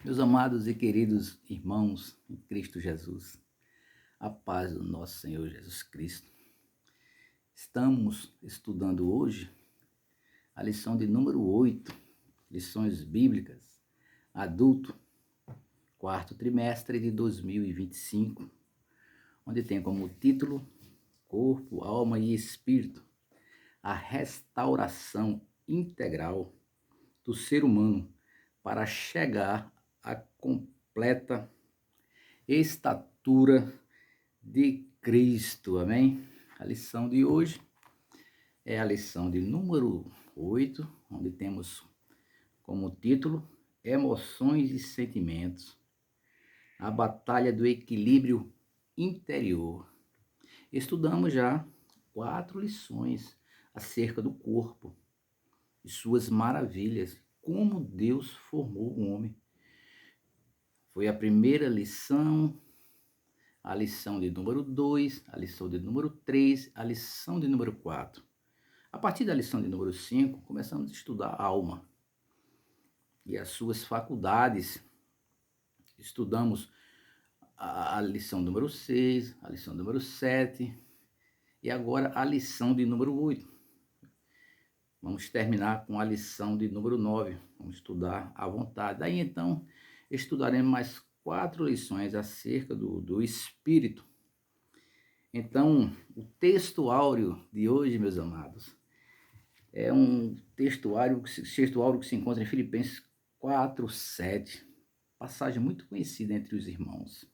Meus amados e queridos irmãos em Cristo Jesus, a paz do nosso Senhor Jesus Cristo. Estamos estudando hoje a lição de número 8, lições bíblicas, adulto, quarto trimestre de 2025, onde tem como título Corpo, Alma e Espírito, a restauração integral do ser humano para chegar à completa estatura de Cristo, amém? A lição de hoje é a lição de número 8, onde temos como título Emoções e Sentimentos, a batalha do equilíbrio interior. Estudamos já 4 lições acerca do corpo e suas maravilhas, como Deus formou o homem. Foi a primeira lição, a lição de número 2, a lição de número 3, a lição de número 4. A partir da lição de número 5, começamos a estudar a alma e as suas faculdades. Estudamos a lição número 6, a lição número 7 e agora a lição de número 8. Vamos terminar com a lição de número 9. Vamos estudar à vontade. Daí então estudaremos mais 4 lições acerca do espírito. Então, o texto áureo de hoje, meus amados, é um texto áureo que se encontra em Filipenses 4:7, passagem muito conhecida entre os irmãos.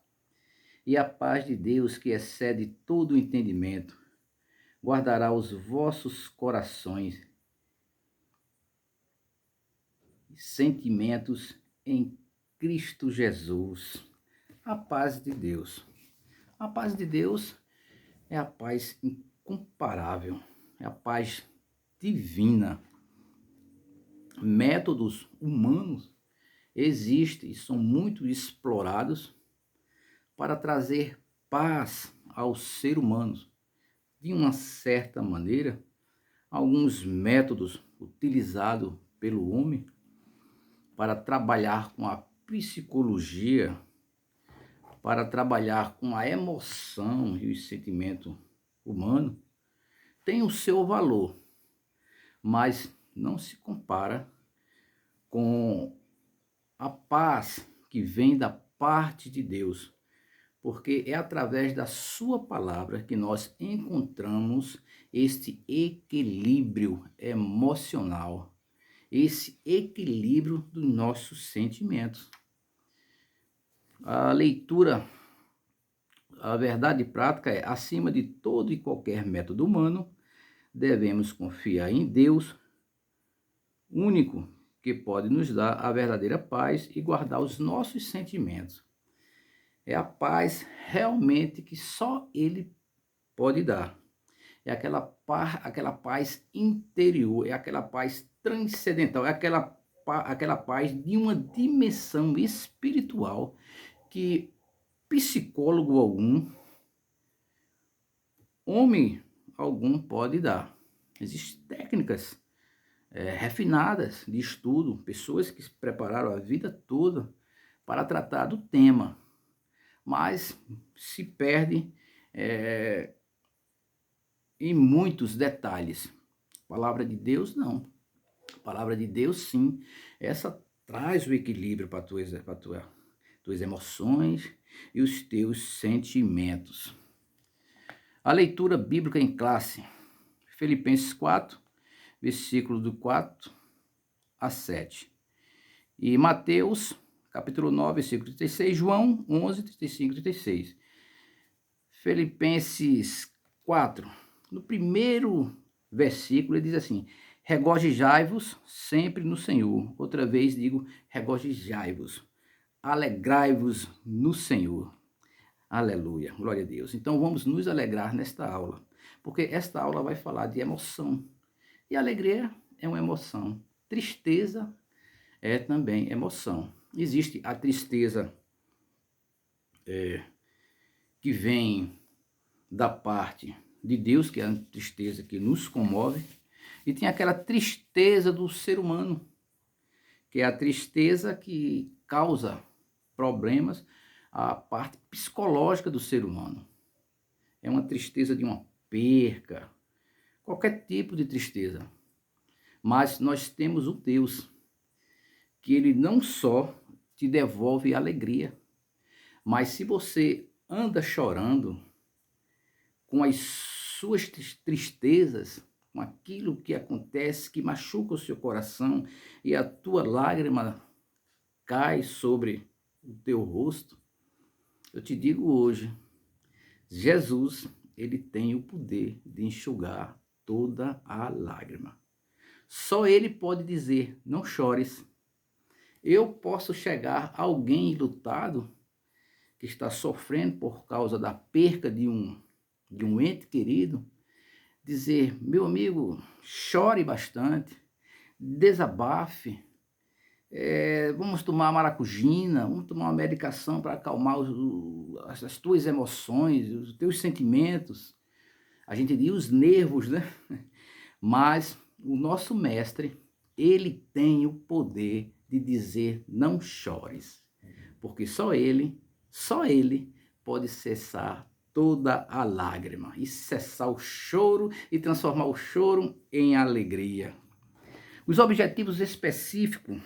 E a paz de Deus, que excede todo o entendimento, guardará os vossos corações e sentimentos em Cristo Jesus. A paz de Deus. A paz de Deus é a paz incomparável, é a paz divina. Métodos humanos existem e são muito explorados para trazer paz ao ser humano. De uma certa maneira, alguns métodos utilizados pelo homem para trabalhar com a psicologia, para trabalhar com a emoção e o sentimento humano, tem o seu valor, mas não se compara com a paz que vem da parte de Deus, porque é através da sua palavra que nós encontramos este equilíbrio emocional, esse equilíbrio dos nossos sentimentos. A leitura, a verdade prática é, acima de todo e qualquer método humano, devemos confiar em Deus, único que pode nos dar a verdadeira paz e guardar os nossos sentimentos. É a paz realmente que só Ele pode dar. É aquela paz interior, é aquela paz transcendental, é aquela paz de uma dimensão espiritual que psicólogo algum, homem algum pode dar. Existem técnicas refinadas de estudo, pessoas que se prepararam a vida toda para tratar do tema, mas se perde em muitos detalhes. A palavra de Deus, não. A palavra de Deus, sim, essa traz o equilíbrio para tuas emoções e os teus sentimentos. A leitura bíblica em classe, Filipenses 4, versículo do 4 a 7. E Mateus, capítulo 9, versículo 36, João 11, 35 e 36. Filipenses 4, no primeiro versículo, ele diz assim: regozijai-vos sempre no Senhor. Outra vez digo, regozijai-vos. Alegrai-vos no Senhor. Aleluia, glória a Deus. Então vamos nos alegrar nesta aula, porque esta aula vai falar de emoção. E alegria é uma emoção. Tristeza é também emoção. Existe a tristeza que vem da parte de Deus, que é a tristeza que nos comove, e tem aquela tristeza do ser humano, que é a tristeza que causa problemas à parte psicológica do ser humano. É uma tristeza de uma perca, qualquer tipo de tristeza. Mas nós temos um Deus que ele não só te devolve alegria, mas se você anda chorando com as suas tristezas, com aquilo que acontece, que machuca o seu coração, e a tua lágrima cai sobre o teu rosto, eu te digo hoje, Jesus, ele tem o poder de enxugar toda a lágrima. Só ele pode dizer, não chores. Eu posso chegar a alguém enlutado que está sofrendo por causa da perca de um ente querido, dizer, meu amigo, chore bastante, desabafe, vamos tomar maracujina, vamos tomar uma medicação para acalmar as tuas emoções, os teus sentimentos. A gente diz os nervos, né? Mas o nosso mestre, ele tem o poder de dizer não chores, porque só ele pode cessar toda a lágrima e cessar o choro e transformar o choro em alegria. Os objetivos específicos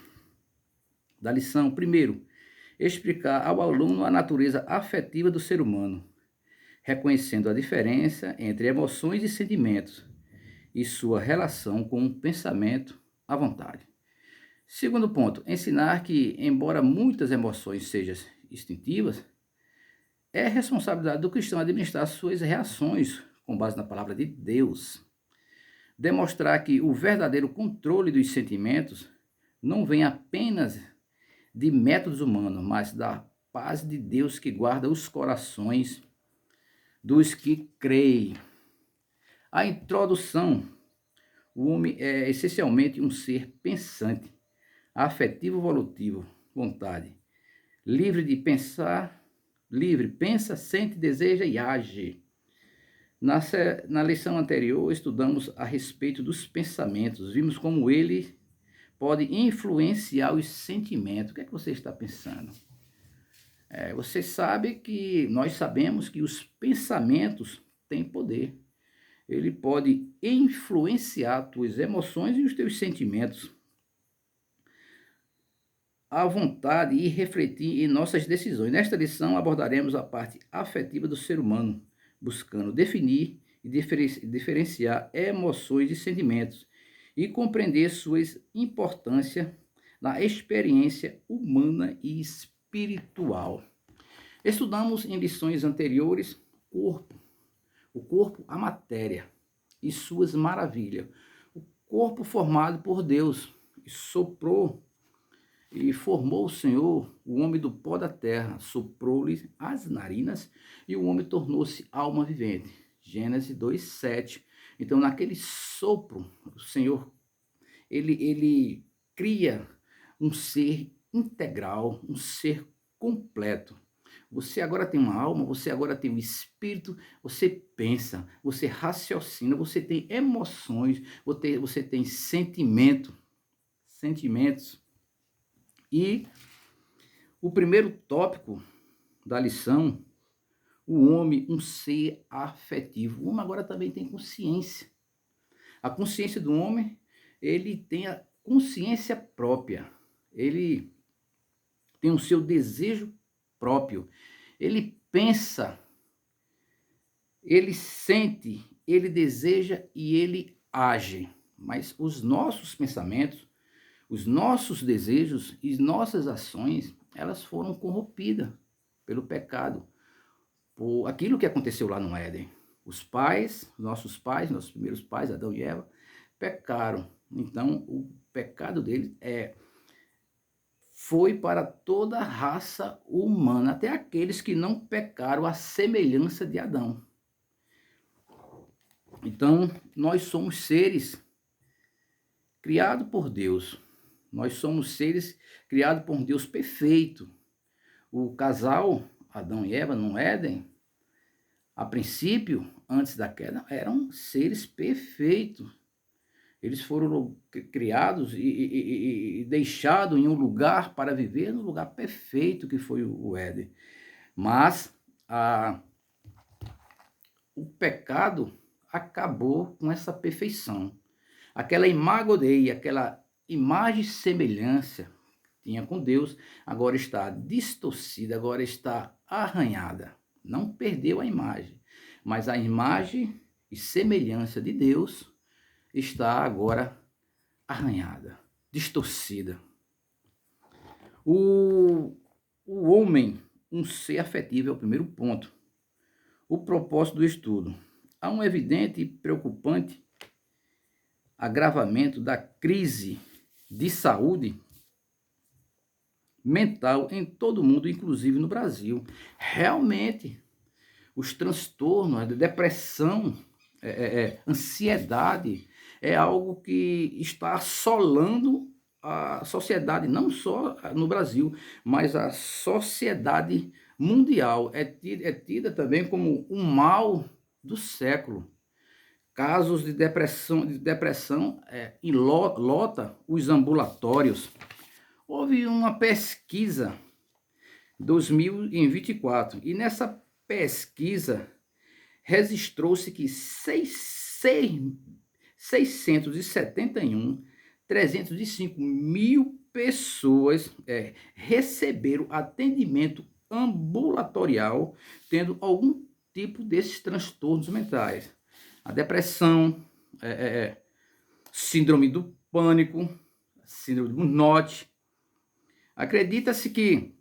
da lição, primeiro, explicar ao aluno a natureza afetiva do ser humano, reconhecendo a diferença entre emoções e sentimentos e sua relação com o pensamento à vontade. Segundo ponto, ensinar que, embora muitas emoções sejam instintivas, é responsabilidade do cristão administrar suas reações com base na palavra de Deus. Demonstrar que o verdadeiro controle dos sentimentos não vem apenas de métodos humanos, mas da paz de Deus que guarda os corações dos que creem. A introdução: o homem é essencialmente um ser pensante, afetivo, volutivo, vontade, livre de pensar, livre, pensa, sente, deseja e age. Na lição anterior, estudamos a respeito dos pensamentos, vimos como ele pode influenciar os sentimentos. O que é que você está pensando? Você sabe que nós sabemos que os pensamentos têm poder. Ele pode influenciar tuas emoções e os teus sentimentos, à vontade e refletir em nossas decisões. Nesta lição abordaremos a parte afetiva do ser humano, buscando definir e diferenciar emoções e sentimentos e compreender sua importância na experiência humana e espiritual. Estudamos em lições anteriores o corpo, a matéria e suas maravilhas. O corpo formado por Deus, e soprou e formou o Senhor o homem do pó da terra, soprou-lhe as narinas e o homem tornou-se alma vivente. Gênesis 2:7. Então, naquele sopro, o Senhor, ele cria um ser integral, um ser completo. Você agora tem uma alma, você agora tem um espírito, você pensa, você raciocina, você tem emoções, você tem sentimentos. E o primeiro tópico da lição, o homem, um ser afetivo. O homem agora também tem consciência. A consciência do homem, ele tem a consciência própria. Ele tem o seu desejo próprio. Ele pensa, ele sente, ele deseja e ele age. Mas os nossos pensamentos, os nossos desejos e nossas ações, elas foram corrompidas pelo pecado, por aquilo que aconteceu lá no Éden. Os nossos primeiros pais, Adão e Eva, pecaram. Então, o pecado deles foi para toda a raça humana, até aqueles que não pecaram à semelhança de Adão. Então, nós somos seres criados por Deus. Nós somos seres criados por um Deus perfeito. O casal, Adão e Eva, no Éden, a princípio, antes da queda, eram seres perfeitos. Eles foram criados e deixados em um lugar para viver, no lugar perfeito que foi o Éden. Mas o pecado acabou com essa perfeição. Aquela imagem Dei, aquela imagem e semelhança que tinha com Deus, agora está distorcida, agora está arranhada. Não perdeu a imagem, mas a imagem e semelhança de Deus está agora arranhada, distorcida. O homem, um ser afetivo, é o primeiro ponto. O propósito do estudo. Há um evidente e preocupante agravamento da crise de saúde mental em todo o mundo, inclusive no Brasil. Realmente, os transtornos, a depressão, ansiedade, é algo que está assolando a sociedade, não só no Brasil, mas a sociedade mundial. É tida também como um mal do século. Casos de depressão lota os ambulatórios. Houve uma pesquisa em 2024 e nessa pesquisa registrou-se que 305 mil pessoas receberam atendimento ambulatorial tendo algum tipo desses transtornos mentais. A depressão, síndrome do pânico, síndrome do burnout. Acredita-se que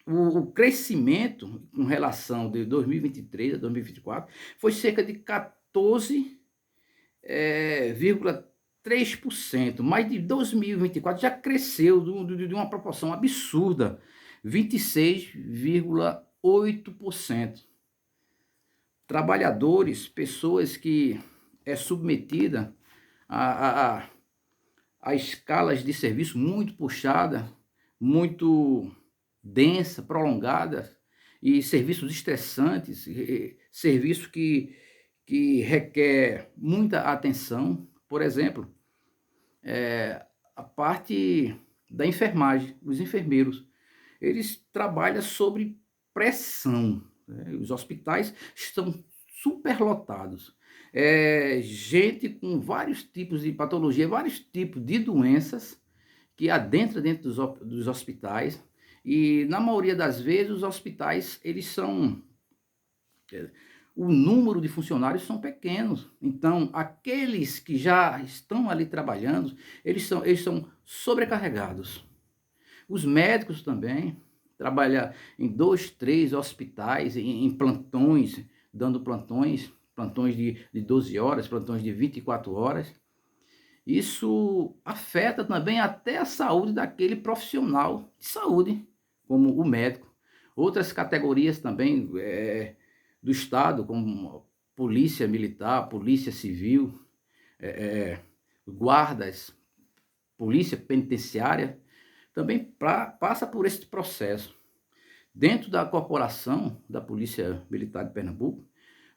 o crescimento com relação de 2023 a 2024 foi cerca de 14,3%, mas de 2024 já cresceu de uma proporção absurda, 26,8%. Trabalhadores, pessoas que submetida a escalas de serviço muito puxada, muito densa, prolongada, e serviços estressantes, serviço que requer muita atenção. Por exemplo, a parte da enfermagem, os enfermeiros, eles trabalham sob pressão. Os hospitais estão superlotados. Gente com vários tipos de patologia, vários tipos de doenças que adentram dentro dos hospitais. E na maioria das vezes os hospitais, eles são... o número de funcionários são pequenos. Então, aqueles que já estão ali trabalhando, eles são sobrecarregados. Os médicos também trabalham em 2, 3 hospitais, em plantões, dando plantões de 12 horas, plantões de 24 horas. Isso afeta também até a saúde daquele profissional de saúde, como o médico. Outras categorias também do Estado, como polícia militar, polícia civil, guardas, polícia penitenciária, também passa por esse processo. Dentro da corporação da Polícia Militar de Pernambuco,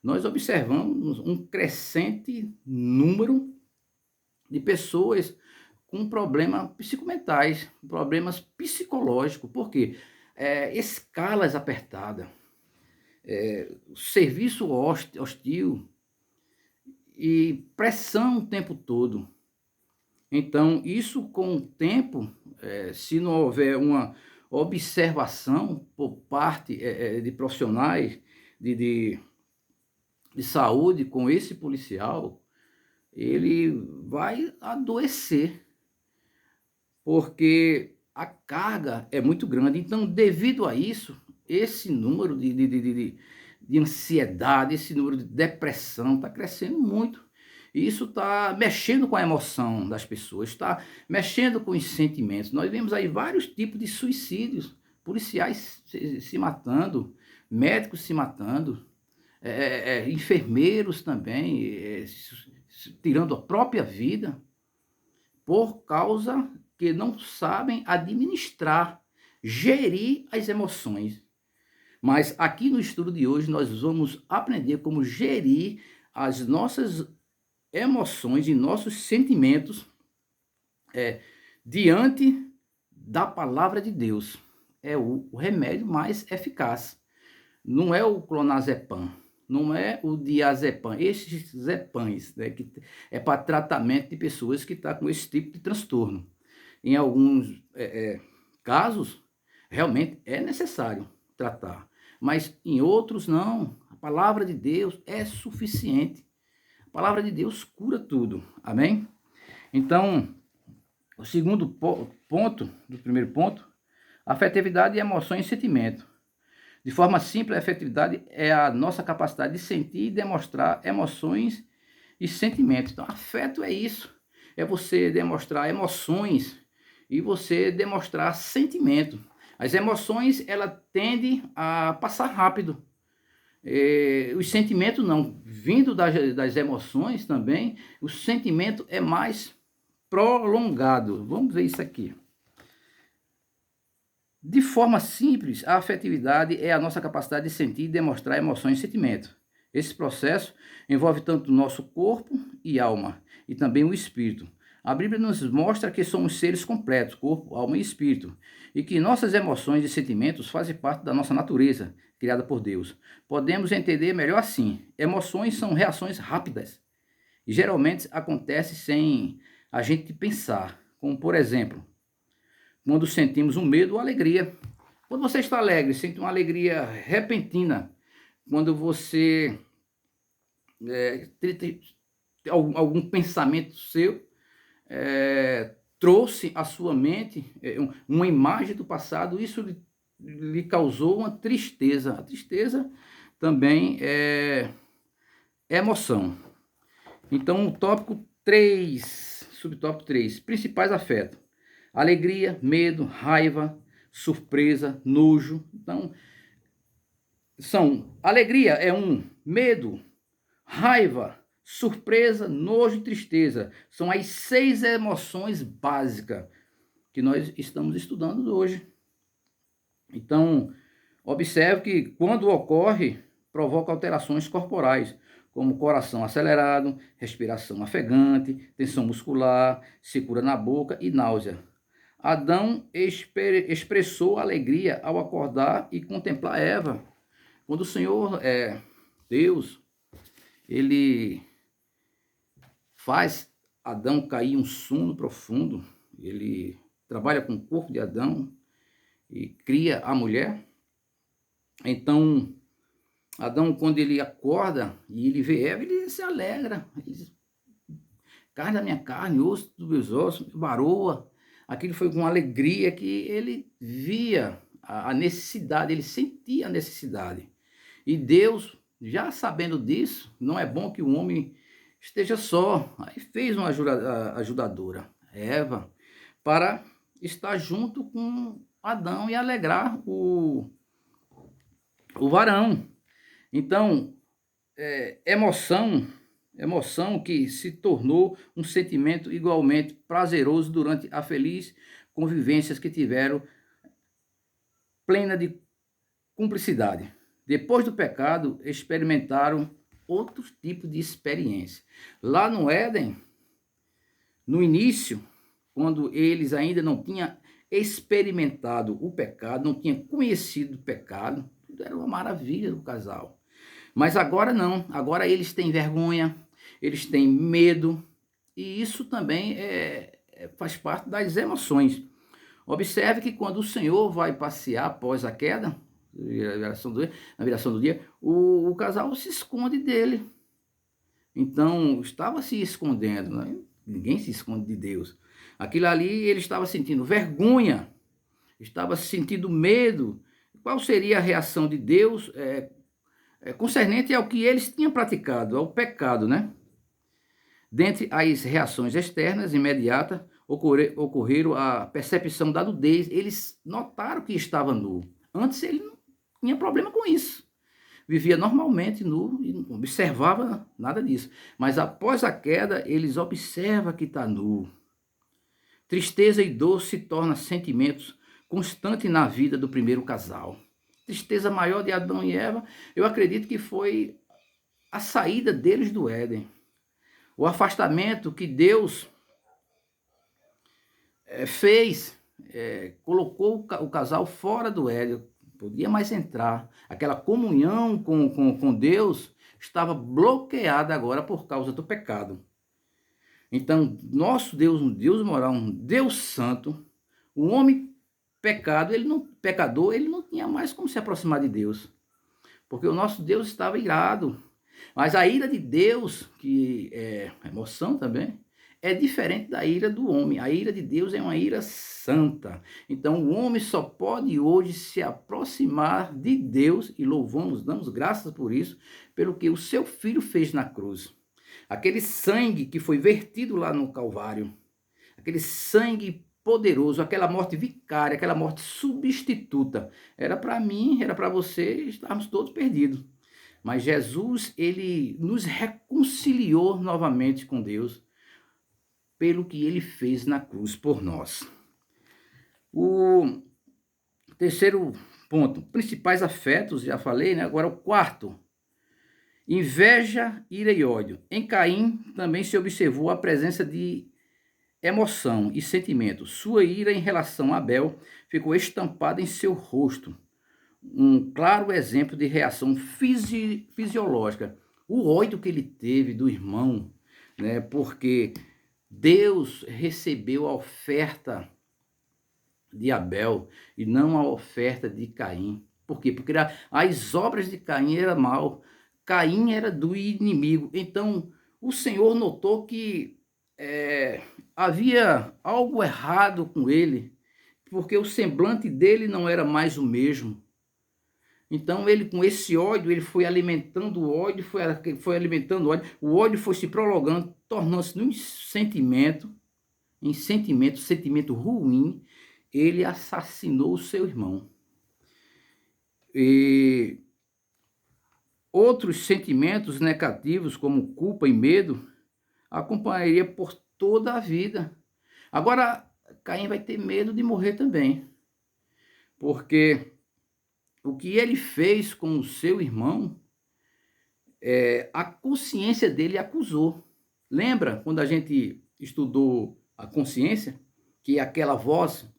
nós observamos um crescente número de pessoas com problemas psicomentais, problemas psicológicos. Por quê? Escalas apertadas, serviço hostil e pressão o tempo todo. Então, isso com o tempo, se não houver uma observação por parte de profissionais de saúde com esse policial, ele vai adoecer, porque a carga é muito grande. Então, devido a isso, esse número de ansiedade, esse número de depressão está crescendo muito. E isso está mexendo com a emoção das pessoas, está mexendo com os sentimentos. Nós vemos aí vários tipos de suicídios, policiais se matando, médicos se matando, enfermeiros também, tirando a própria vida, por causa que não sabem administrar, gerir as emoções. Mas aqui no estudo de hoje nós vamos aprender como gerir as nossas emoções e nossos sentimentos diante da palavra de Deus. É o remédio mais eficaz. Não é o clonazepam, não é o diazepam, esses zepães, né, que é para tratamento de pessoas que estão com esse tipo de transtorno. Em alguns casos, realmente é necessário tratar, mas em outros não. A palavra de Deus é suficiente. A palavra de Deus cura tudo, amém? Então, o segundo ponto, do primeiro ponto, afetividade, emoção e sentimento. De forma simples, a afetividade é a nossa capacidade de sentir e demonstrar emoções e sentimentos. Então, afeto é isso. É você demonstrar emoções e você demonstrar sentimento. As emoções, ela tendem a passar rápido. Os sentimentos não. Vindo das emoções também, o sentimento é mais prolongado. Vamos ver isso aqui. De forma simples, a afetividade é a nossa capacidade de sentir e demonstrar emoções e sentimentos. Esse processo envolve tanto o nosso corpo e alma, e também o espírito. A Bíblia nos mostra que somos seres completos, corpo, alma e espírito, e que nossas emoções e sentimentos fazem parte da nossa natureza, criada por Deus. Podemos entender melhor assim. Emoções são reações rápidas, e geralmente acontecem sem a gente pensar, como por exemplo, quando sentimos um medo ou alegria. Quando você está alegre, sente uma alegria repentina. Quando você tem algum pensamento seu trouxe à sua mente uma imagem do passado, isso lhe causou uma tristeza. A tristeza também é emoção. Então, o tópico 3, subtópico 3, principais afetos. Alegria, medo, raiva, surpresa, nojo. Então, alegria é medo, raiva, surpresa, nojo e tristeza. São as 6 emoções básicas que nós estamos estudando hoje. Então, observe que quando ocorre, provoca alterações corporais, como coração acelerado, respiração ofegante, tensão muscular, secura na boca e náusea. Adão expressou alegria ao acordar e contemplar Eva. Quando o Senhor, Deus, ele faz Adão cair em um sono profundo, ele trabalha com o corpo de Adão e cria a mulher. Então, Adão, quando ele acorda e ele vê Eva, ele se alegra. Ele diz, carne da minha carne, osso dos meus ossos, varoa. Aquilo foi com alegria que ele via a necessidade, ele sentia a necessidade. E Deus, já sabendo disso, não é bom que o homem esteja só. Aí fez uma ajudadora, Eva, para estar junto com Adão e alegrar o varão. Então, emoção que se tornou um sentimento igualmente prazeroso durante a feliz convivência que tiveram, plena de cumplicidade. Depois do pecado, experimentaram outros tipos de experiência. Lá no Éden, no início, quando eles ainda não tinham experimentado o pecado, não tinham conhecido o pecado, tudo era uma maravilha do casal. Mas agora não, agora eles têm vergonha, eles têm medo, e isso também faz parte das emoções. Observe que quando o Senhor vai passear após a queda, na viração do dia, o casal se esconde dele. Então, estava se escondendo, né? Ninguém se esconde de Deus. Aquilo ali, ele estava sentindo vergonha, estava sentindo medo. Qual seria a reação de Deus concernente ao que eles tinham praticado, ao pecado, né? Dentre as reações externas imediatas, ocorreram a percepção da nudez. Eles notaram que estava nu. Antes ele não tinha problema com isso. Vivia normalmente nu e não observava nada disso. Mas após a queda, eles observam que está nu. Tristeza e dor se tornam sentimentos constantes na vida do primeiro casal. Tristeza maior de Adão e Eva, eu acredito que foi a saída deles do Éden. O afastamento que Deus fez, colocou o casal fora do Éden, podia mais entrar. Aquela comunhão com Deus estava bloqueada agora por causa do pecado. Então, nosso Deus, um Deus moral, um Deus santo, o homem pecador, ele não tinha mais como se aproximar de Deus, porque o nosso Deus estava irado. Mas a ira de Deus, que é emoção também, é diferente da ira do homem. A ira de Deus é uma ira santa. Então o homem só pode hoje se aproximar de Deus, e louvamos, damos graças por isso, pelo que o seu filho fez na cruz. Aquele sangue que foi vertido lá no Calvário, aquele sangue poderoso, aquela morte vicária, aquela morte substituta, era para mim, era para você, estávamos todos perdidos. Mas Jesus, ele nos reconciliou novamente com Deus pelo que ele fez na cruz por nós. O terceiro ponto, principais afetos, já falei, né? Agora o quarto, inveja, ira e ódio. Em Caim também se observou a presença de emoção e sentimento. Sua ira em relação a Abel ficou estampada em seu rosto. Um claro exemplo de reação fisiológica. O ódio que ele teve do irmão, né? Porque Deus recebeu a oferta de Abel e não a oferta de Caim. Por quê? Porque as obras de Caim eram mal. Caim era do inimigo. Então, o Senhor notou que havia algo errado com ele, porque o semblante dele não era mais o mesmo. Então, ele, com esse ódio, ele foi alimentando o ódio, foi alimentando o ódio foi se prolongando, tornando-se num sentimento ruim. Ele assassinou o seu irmão. E outros sentimentos negativos, como culpa e medo, acompanharia por toda a vida. Agora, Caim vai ter medo de morrer também, porque o que ele fez com o seu irmão, a consciência dele acusou. Lembra quando a gente estudou a consciência? Que é aquela voz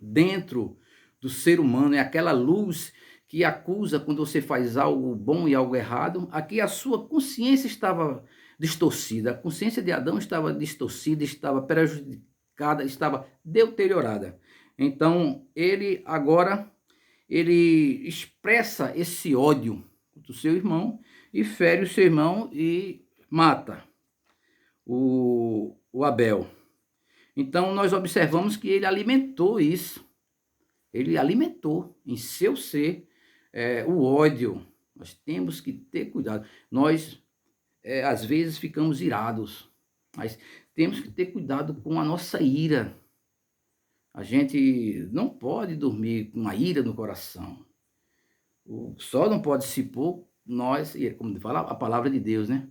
dentro do ser humano, é aquela luz que acusa quando você faz algo bom e algo errado. Aqui a sua consciência estava distorcida, a consciência de Adão estava distorcida, estava prejudicada, estava deteriorada. Então, ele agora, ele expressa esse ódio do seu irmão e fere o seu irmão e mata o Abel. Então, nós observamos que ele alimentou isso. Ele alimentou em seu ser o ódio. Nós temos que ter cuidado. Nós, às vezes, ficamos irados, mas temos que ter cuidado com a nossa ira. A gente não pode dormir com a ira no coração. O sol não pode se pôr, nós, como fala a palavra de Deus, né?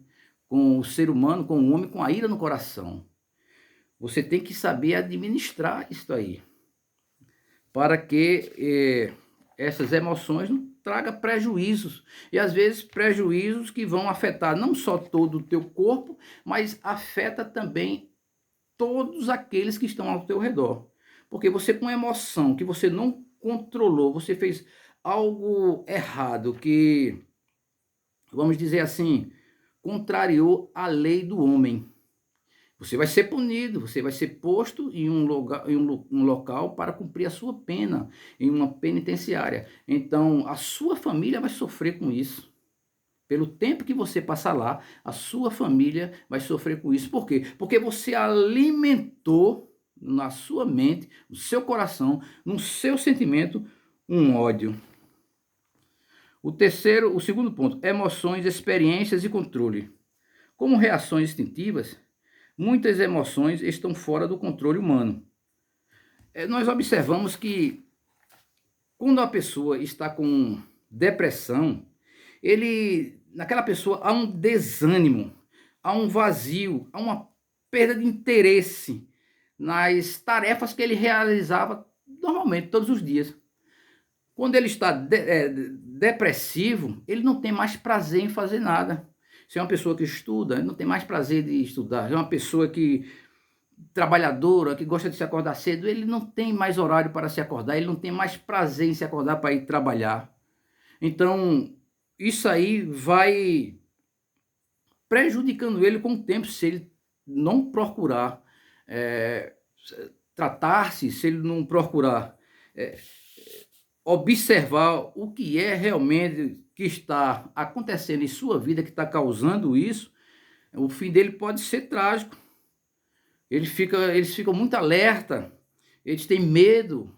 Com o ser humano, com o homem, com a ira no coração. Você tem que saber administrar isso aí, para que essas emoções não tragam prejuízos. E às vezes prejuízos que vão afetar não só todo o teu corpo, mas afeta também todos aqueles que estão ao teu redor. Porque você, com emoção que você não controlou, você fez algo errado que, vamos dizer assim, contrariou a lei do homem. Você vai ser punido, você vai ser posto em um local para cumprir a sua pena, em uma penitenciária. Então, a sua família vai sofrer com isso. Pelo tempo que você passar lá, a sua família vai sofrer com isso. Por quê? Porque você alimentou na sua mente, no seu coração, no seu sentimento, um ódio. O segundo ponto, emoções, experiências e controle. Como reações instintivas, muitas emoções estão fora do controle humano. Nós observamos que quando a pessoa está com depressão, naquela pessoa há um desânimo, há um vazio, há uma perda de interesse nas tarefas que ele realizava normalmente, todos os dias. Quando ele está depressivo, ele não tem mais prazer em fazer nada. Se é uma pessoa que estuda, ele não tem mais prazer de estudar. Se é uma pessoa que trabalhadora, que gosta de se acordar cedo, ele não tem mais horário para se acordar, ele não tem mais prazer em se acordar para ir trabalhar. Então, isso aí vai prejudicando ele com o tempo, se ele não procurar tratar-se, se ele não procurar observar o que é realmente que está acontecendo em sua vida, que está causando isso, o fim dele pode ser trágico. Eles ficam muito alerta, eles têm medo.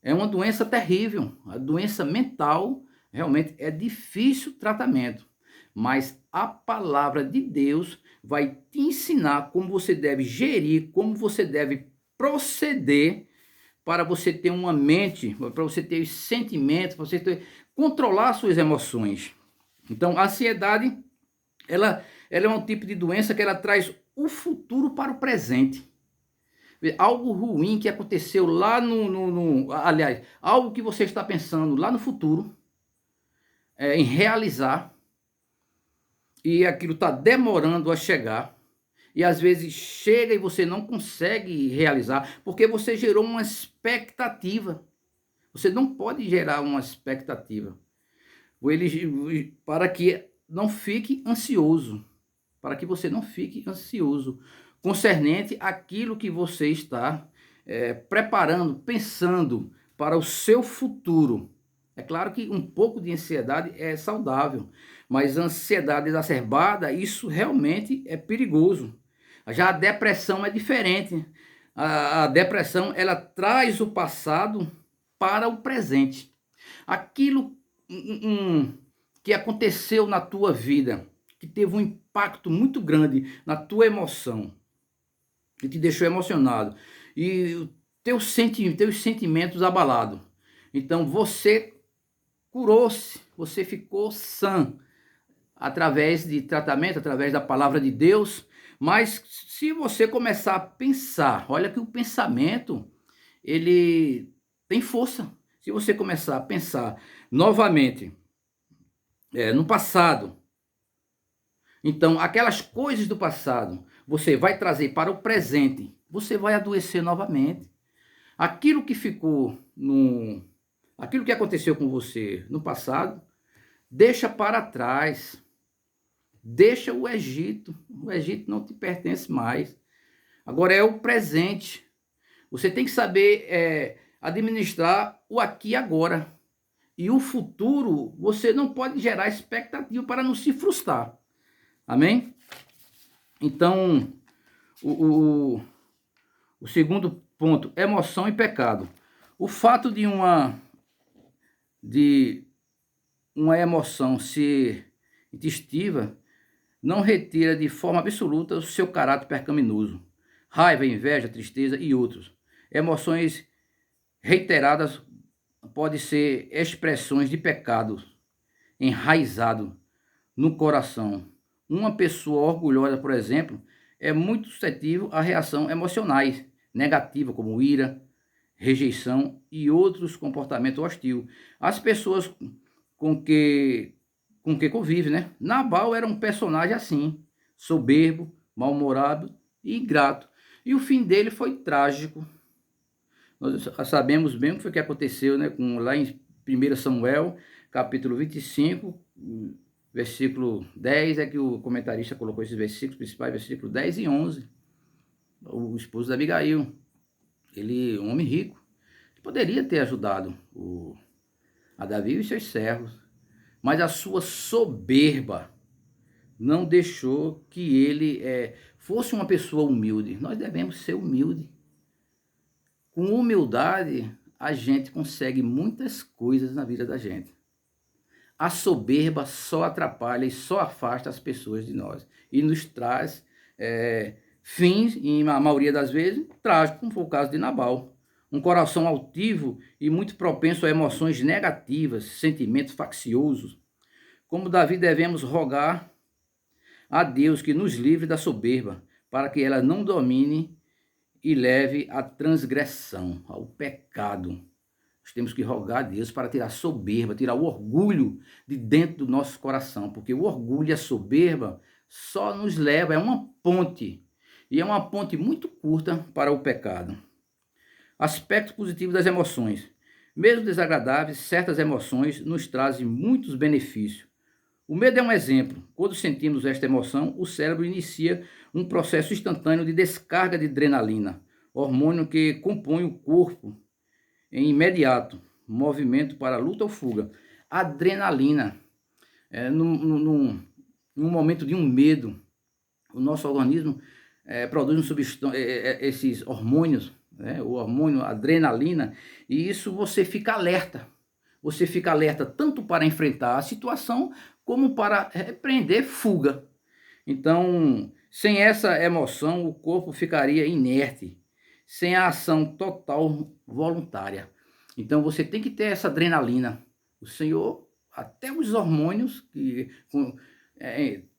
É uma doença terrível, a doença mental realmente é difícil o tratamento, mas a palavra de Deus vai te ensinar como você deve gerir, como você deve proceder para você ter uma mente, para você ter os sentimentos, para você controlar suas emoções. Então, a ansiedade, ela é um tipo de doença que ela traz o futuro para o presente. Algo ruim que aconteceu lá aliás, algo que você está pensando lá no futuro, em realizar, e aquilo está demorando a chegar, e às vezes chega e você não consegue realizar, porque você gerou uma expectativa. Você não pode gerar uma expectativa para que não fique ansioso, para que você não fique ansioso concernente àquilo que você está preparando, pensando para o seu futuro. É claro que um pouco de ansiedade é saudável, mas a ansiedade exacerbada, isso realmente é perigoso. Já a depressão é diferente. A depressão, ela traz o passado para o presente. Aquilo que aconteceu na tua vida, que teve um impacto muito grande na tua emoção, que te deixou emocionado, e teus sentimentos abalados. Então você curou-se, você ficou sã, através de tratamento, através da palavra de Deus. Mas se você começar a pensar, olha que o pensamento, ele tem força. Se você começar a pensar novamente no passado, então aquelas coisas do passado, você vai trazer para o presente, você vai adoecer novamente. Aquilo que ficou aquilo que aconteceu com você no passado, deixa para trás. Deixa o Egito não te pertence mais. Agora é o presente. Você tem que saber administrar o aqui e agora. E o futuro, você não pode gerar expectativa para não se frustrar. Amém? Então, o segundo ponto, emoção e pecado. O fato de uma emoção ser instintiva não retira de forma absoluta o seu caráter pecaminoso. Raiva, inveja, tristeza e outros. Emoções reiteradas podem ser expressões de pecado enraizado no coração. Uma pessoa orgulhosa, por exemplo, é muito suscetível a reações emocionais negativas, como ira, rejeição e outros comportamentos hostis. As pessoas com que convive, né? Nabal era um personagem assim, soberbo, mal-humorado e ingrato. E o fim dele foi trágico. Nós sabemos bem o que foi que aconteceu, né? Lá em 1 Samuel, capítulo 25, versículo 10, é que o comentarista colocou esses versículos principais, versículo 10 e 11. O esposo da Abigail, ele, um homem rico, poderia ter ajudado a Davi e os seus servos, mas a sua soberba não deixou que ele fosse uma pessoa humilde. Nós devemos ser humildes. Com humildade, a gente consegue muitas coisas na vida da gente. A soberba só atrapalha e só afasta as pessoas de nós. E nos traz fins, e na maioria das vezes, trágicos, como foi o caso de Nabal. Um coração altivo e muito propenso a emoções negativas, sentimentos facciosos. Como Davi, devemos rogar a Deus que nos livre da soberba, para que ela não domine e leve à transgressão, ao pecado. Nós temos que rogar a Deus para tirar a soberba, tirar o orgulho de dentro do nosso coração, porque o orgulho e a soberba só nos leva, é uma ponte, e é uma ponte muito curta para o pecado. Aspectos positivos das emoções. Mesmo desagradáveis, certas emoções nos trazem muitos benefícios. O medo é um exemplo. Quando sentimos esta emoção, o cérebro inicia um processo instantâneo de descarga de adrenalina, hormônio que compõe o corpo em imediato, movimento para luta ou fuga. Adrenalina, num momento de um medo, o nosso organismo produz esses hormônios, né, o hormônio adrenalina, e isso você fica alerta. Você fica alerta tanto para enfrentar a situação, como para repreender fuga. Então, sem essa emoção, o corpo ficaria inerte, sem a ação total voluntária. Então, você tem que ter essa adrenalina. O Senhor, até os hormônios que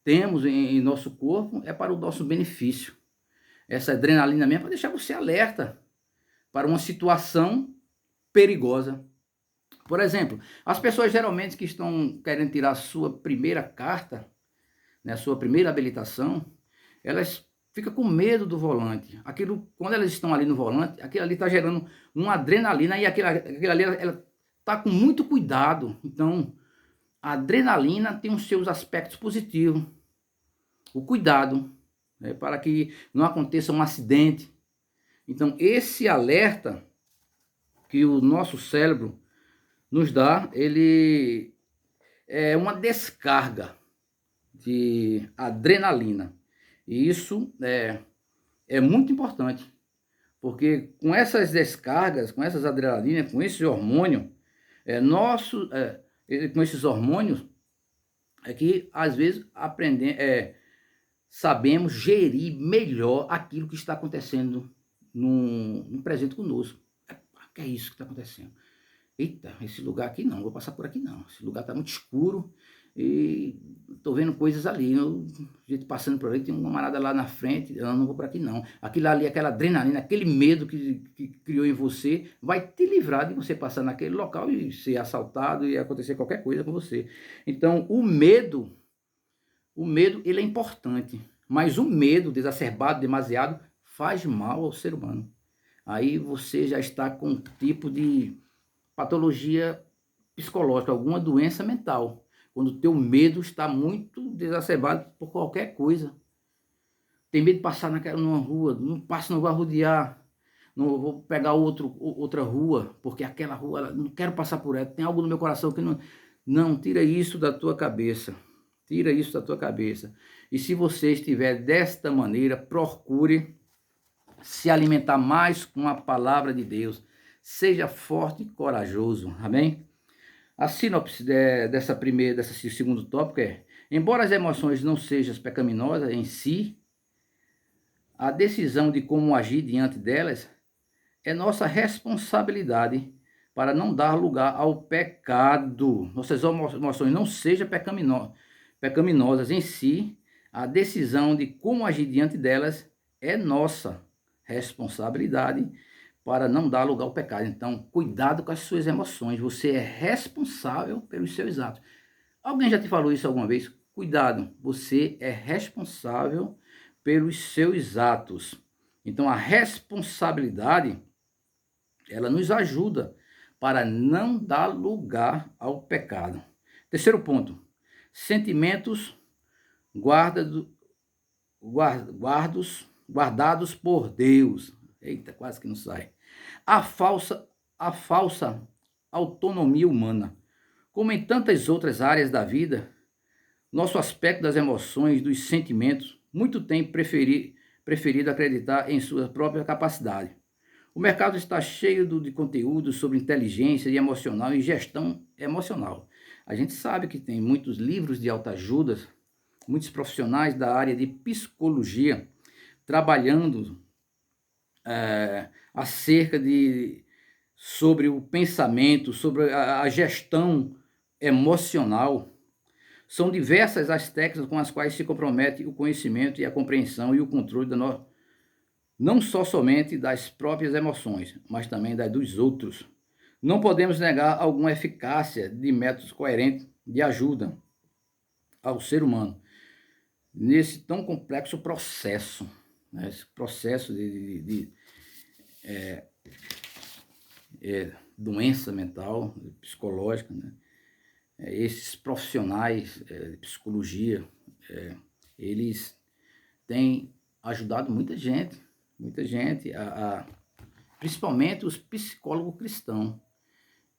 temos em nosso corpo, é para o nosso benefício. Essa adrenalina mesmo é para deixar você alerta para uma situação perigosa. Por exemplo, as pessoas geralmente que estão querendo tirar a sua primeira carta, né, a sua primeira habilitação, elas ficam com medo do volante. Aquilo, quando elas estão ali no volante, aquilo ali está gerando uma adrenalina, e aquilo ali ela está com muito cuidado. Então, a adrenalina tem os seus aspectos positivos. O cuidado, né, para que não aconteça um acidente. Então, esse alerta que o nosso cérebro nos dá, ele é uma descarga de adrenalina. E isso é muito importante, porque com essas descargas, com essas adrenalinas, com esse hormônio, com esses hormônios, é que às vezes sabemos gerir melhor aquilo que está acontecendo no presente conosco. O que é isso que está acontecendo? Eita, esse lugar aqui não, vou passar por aqui não. Esse lugar está muito escuro e estou vendo coisas ali. Gente passando por ali, tem uma camarada lá na frente, eu não vou por aqui não. Aquilo ali, aquela adrenalina, aquele medo que criou em você, vai te livrar de você passar naquele local e ser assaltado e acontecer qualquer coisa com você. Então, o medo ele é importante, mas o medo exacerbado demasiado faz mal ao ser humano. Aí você já está com um tipo de patologia psicológica, alguma doença mental, quando o teu medo está muito exacerbado por qualquer coisa. Tem medo de passar numa rua, não passa, não vai rodear, não vou pegar outra rua, porque aquela rua, não quero passar por ela, tem algo no meu coração que não... Não, tira isso da tua cabeça, tira isso da tua cabeça. E se você estiver desta maneira, procure se alimentar mais com a palavra de Deus. Seja forte e corajoso, amém? A sinopse desse segundo tópico é: embora as emoções não sejam pecaminosas em si, a decisão de como agir diante delas é nossa responsabilidade para não dar lugar ao pecado. Nossas emoções não sejam pecaminosas em si, a decisão de como agir diante delas é nossa responsabilidade para não dar lugar ao pecado. Então, cuidado com as suas emoções. Você é responsável pelos seus atos. Alguém já te falou isso alguma vez? Cuidado, você é responsável pelos seus atos. Então, a responsabilidade, ela nos ajuda para não dar lugar ao pecado. Terceiro ponto: sentimentos guardados por Deus. Eita, quase que não sai. A falsa autonomia humana. Como em tantas outras áreas da vida, nosso aspecto das emoções, dos sentimentos, muito tem preferido acreditar em sua própria capacidade. O mercado está cheio de conteúdo sobre inteligência emocional e gestão emocional. A gente sabe que tem muitos livros de autoajuda, muitos profissionais da área de psicologia trabalhando sobre o pensamento, sobre a gestão emocional. São diversas as técnicas com as quais se compromete o conhecimento e a compreensão e o controle não só somente das próprias emoções, mas também das dos outros. Não podemos negar alguma eficácia de métodos coerentes de ajuda ao ser humano nesse tão complexo processo, né? Esse processo de doença mental, psicológica, né? Esses profissionais de psicologia, eles têm ajudado muita gente, principalmente os psicólogos cristãos,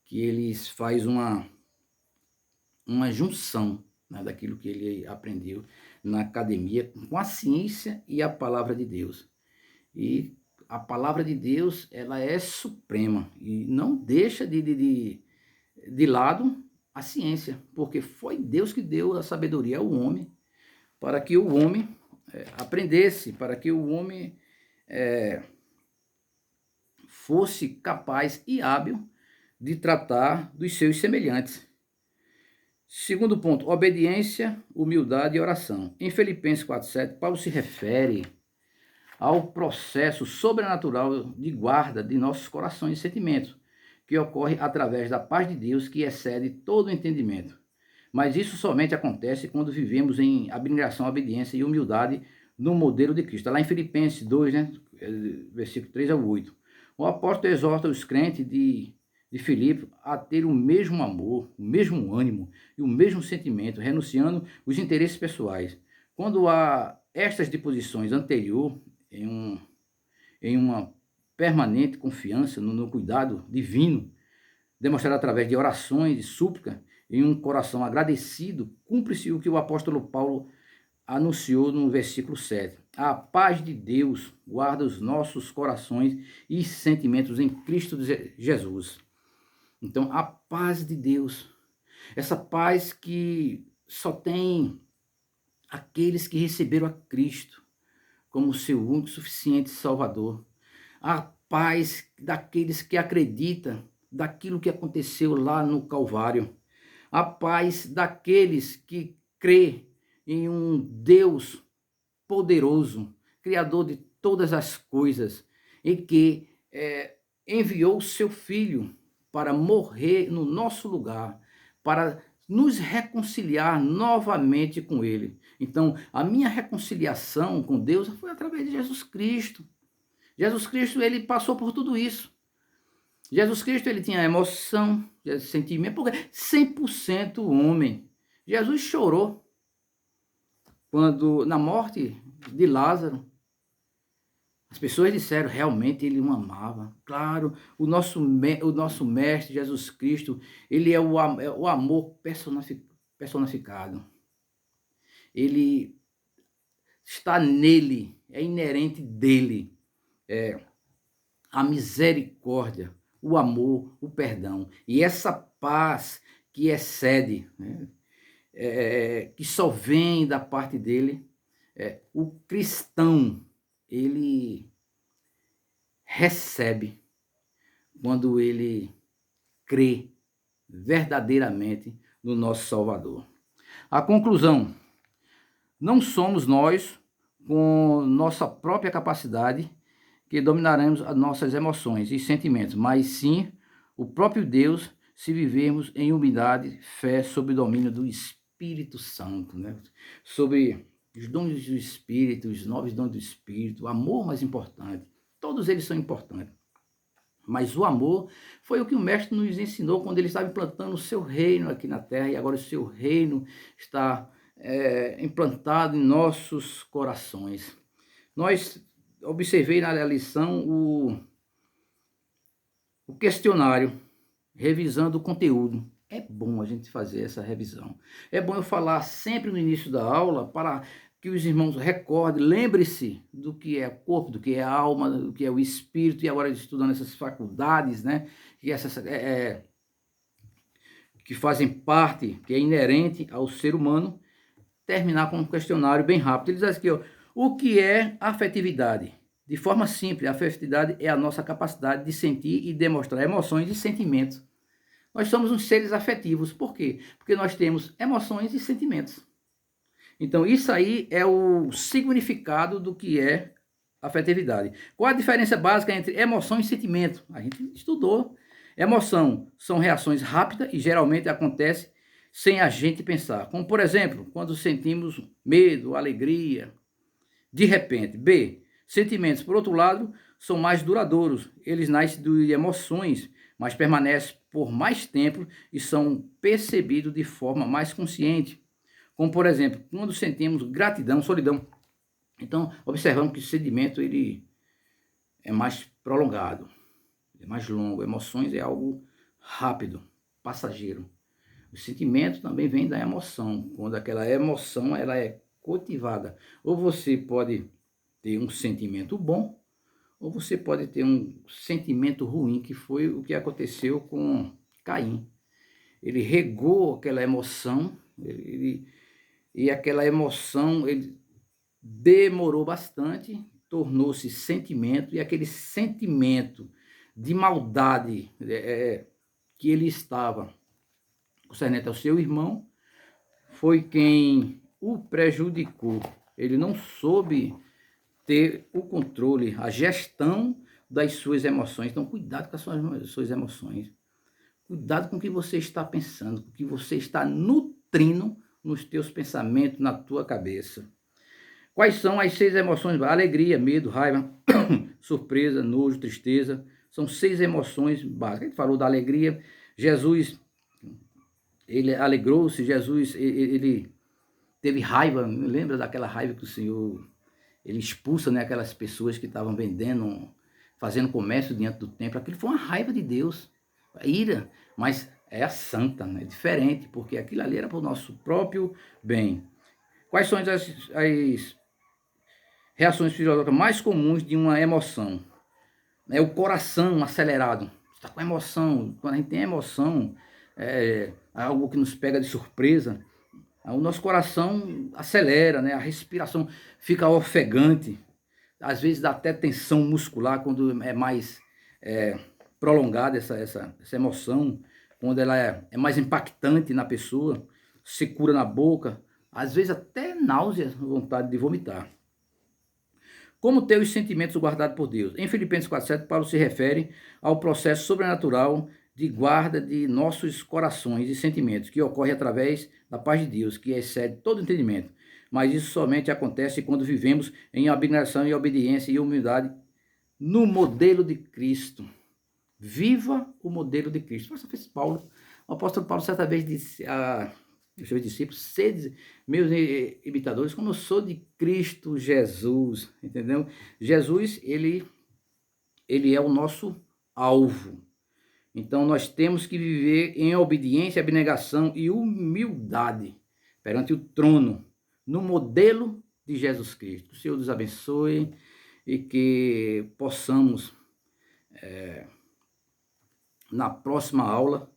que eles fazem uma junção, né, daquilo que ele aprendeu na academia com a ciência e a palavra de Deus. E a palavra de Deus, ela é suprema e não deixa de lado a ciência, porque foi Deus que deu a sabedoria ao homem, para que o homem aprendesse, para que o homem fosse capaz e hábil de tratar dos seus semelhantes. Segundo ponto, obediência, humildade e oração. Em Filipenses 4,7, Paulo se refere ao processo sobrenatural de guarda de nossos corações e sentimentos, que ocorre através da paz de Deus que excede todo o entendimento. Mas isso somente acontece quando vivemos em abnegação, obediência e humildade no modelo de Cristo. Lá em Filipenses 2, né, versículo 3 ao 8. O apóstolo exorta os crentes de Filipe a ter o mesmo amor, o mesmo ânimo e o mesmo sentimento, renunciando os interesses pessoais. Quando há estas disposições anteriores, em uma permanente confiança no cuidado divino, demonstrado através de orações e súplica, em um coração agradecido, cumpre-se o que o apóstolo Paulo anunciou no versículo 7. A paz de Deus guarda os nossos corações e sentimentos em Cristo Jesus. Então, a paz de Deus, essa paz que só tem aqueles que receberam a Cristo como seu único e suficiente Salvador. A paz daqueles que acreditam daquilo que aconteceu lá no Calvário. A paz daqueles que crê em um Deus poderoso, Criador de todas as coisas, e que enviou o seu Filho para morrer no nosso lugar, para nos reconciliar novamente com Ele. Então, a minha reconciliação com Deus foi através de Jesus Cristo. Jesus Cristo, ele passou por tudo isso. Jesus Cristo, ele tinha emoção, sentimento, porque 100% homem. Jesus chorou quando, na morte de Lázaro, as pessoas disseram, realmente ele o amava. Claro, o nosso mestre Jesus Cristo, ele é o amor personificado. Ele está nele, é inerente dele. A misericórdia, o amor, o perdão. E essa paz que excede, né, que só vem da parte dele, o cristão, ele recebe quando ele crê verdadeiramente no nosso Salvador. A conclusão: não somos nós, com nossa própria capacidade, que dominaremos as nossas emoções e sentimentos, mas sim o próprio Deus, se vivermos em humildade, fé, sob o domínio do Espírito Santo, né? Sobre os dons do Espírito, os 9 dons do Espírito, o amor mais importante. Todos eles são importantes. Mas o amor foi o que o Mestre nos ensinou quando ele estava implantando o seu reino aqui na Terra, e agora o seu reino está implantado em nossos corações. Nós observei na lição o questionário, revisando o conteúdo. É bom a gente fazer essa revisão. É bom eu falar sempre no início da aula para que os irmãos recordem, lembre-se do que é corpo, do que é alma, do que é o espírito, e agora estudando essas faculdades, né, que fazem parte, que é inerente ao ser humano, terminar com um questionário bem rápido. Ele diz aqui, ó, o que é afetividade? De forma simples, a afetividade é a nossa capacidade de sentir e demonstrar emoções e sentimentos. Nós somos uns seres afetivos. Por quê? Porque nós temos emoções e sentimentos. Então, isso aí é o significado do que é afetividade. Qual a diferença básica entre emoção e sentimento? A gente estudou. Emoção são reações rápidas e geralmente acontecem sem a gente pensar. Como, por exemplo, quando sentimos medo, alegria, de repente. B. Sentimentos, por outro lado, são mais duradouros. Eles nascem de emoções, mas permanecem por mais tempo e são percebidos de forma mais consciente. Como, por exemplo, quando sentimos gratidão, solidão. Então, observamos que o sentimento ele é mais prolongado, é mais longo. Emoções é algo rápido, passageiro. O sentimento também vem da emoção. Quando aquela emoção ela é cultivada. Ou você pode ter um sentimento bom, ou você pode ter um sentimento ruim, que foi o que aconteceu com Caim. Ele regou aquela emoção, e aquela emoção ele demorou bastante, tornou-se sentimento, e aquele sentimento de maldade que ele estava concernente ao seu irmão, foi quem o prejudicou. Ele não soube ter o controle, a gestão das suas emoções. Então, cuidado com as suas emoções. Cuidado com o que você está pensando, com o que você está nutrindo nos teus pensamentos, na tua cabeça. Quais são as 6 emoções? Alegria, medo, raiva, surpresa, nojo, tristeza. São 6 emoções básicas. A gente falou da alegria. Jesus, ele alegrou-se. Jesus, ele teve raiva. Lembra daquela raiva que o Senhor ele expulsa, né, aquelas pessoas que estavam vendendo, fazendo comércio diante do templo? Aquilo foi uma raiva de Deus, a ira, mas é a santa, né? É diferente, porque aquilo ali era para o nosso próprio bem. Quais são as reações fisiológicas mais comuns de uma emoção? É o coração acelerado. Você está com emoção. Quando a gente tem emoção, algo que nos pega de surpresa, o nosso coração acelera, né? A respiração fica ofegante. Às vezes dá até tensão muscular quando é mais prolongada essa emoção, quando ela é mais impactante na pessoa, secura na boca, às vezes até náusea, vontade de vomitar. Como ter os sentimentos guardados por Deus? Em Filipenses 4,7, Paulo se refere ao processo sobrenatural de guarda de nossos corações e sentimentos, que ocorre através da paz de Deus, que excede todo entendimento. Mas isso somente acontece quando vivemos em abnegação e obediência e humildade no modelo de Cristo. Viva o modelo de Cristo. Paulo, o apóstolo Paulo certa vez disse os seus discípulos: sede meus imitadores, como eu sou de Cristo Jesus, entendeu? Jesus, ele é o nosso alvo. Então, nós temos que viver em obediência, abnegação e humildade perante o trono, no modelo de Jesus Cristo. O Senhor nos abençoe e que possamos, na próxima aula,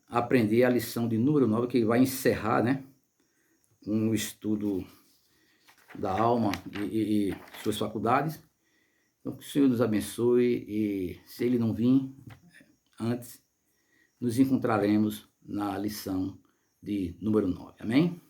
aprender a lição de número 9, que vai encerrar, né, um estudo da alma e suas faculdades. Então, que o Senhor nos abençoe, e se Ele não vir antes, nos encontraremos na lição de número 9. Amém?